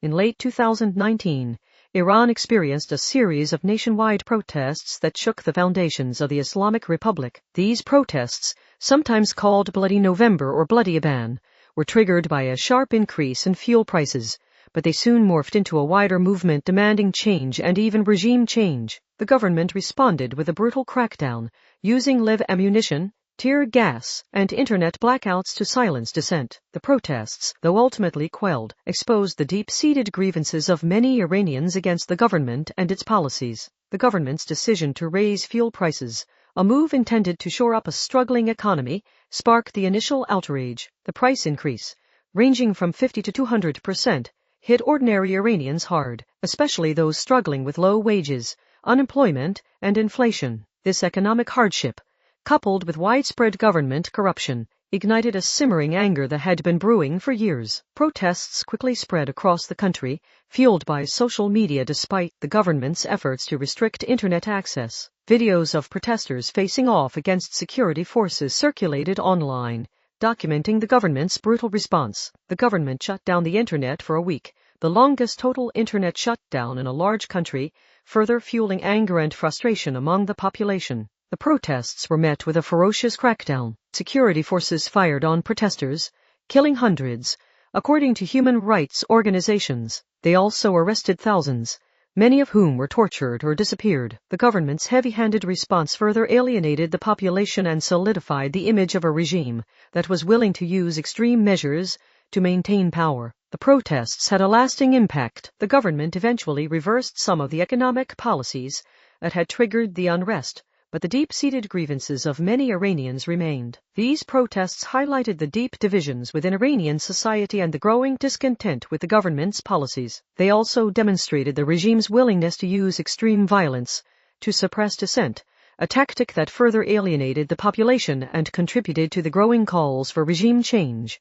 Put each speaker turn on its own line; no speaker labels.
In late 2019, Iran experienced a series of nationwide protests that shook the foundations of the Islamic Republic. These protests, sometimes called Bloody November or Bloody Iban, were triggered by a sharp increase in fuel prices, but they soon morphed into a wider movement demanding change and even regime change. The government responded with a brutal crackdown, using live ammunition, tear gas, and internet blackouts to silence dissent. The protests, though ultimately quelled, exposed the deep-seated grievances of many Iranians against the government and its policies. The government's decision to raise fuel prices, a move intended to shore up a struggling economy, sparked the initial outrage. The price increase, ranging from 50 to 200%, hit ordinary Iranians hard, especially those struggling with low wages, unemployment, and inflation. This economic hardship, coupled with widespread government corruption, ignited a simmering anger that had been brewing for years. Protests quickly spread across the country, fueled by social media despite the government's efforts to restrict internet access. Videos of protesters facing off against security forces circulated online, documenting the government's brutal response. The government shut down the internet for a week, the longest total internet shutdown in a large country, further fueling anger and frustration among the population. The protests were met with a ferocious crackdown. Security forces fired on protesters, killing hundreds, according to human rights organizations. They also arrested thousands, many of whom were tortured or disappeared. The government's heavy-handed response further alienated the population and solidified the image of a regime that was willing to use extreme measures to maintain power. The protests had a lasting impact. The government eventually reversed some of the economic policies that had triggered the unrest, but the deep-seated grievances of many Iranians remained. These protests highlighted the deep divisions within Iranian society and the growing discontent with the government's policies. They also demonstrated the regime's willingness to use extreme violence to suppress dissent, a tactic that further alienated the population and contributed to the growing calls for regime change.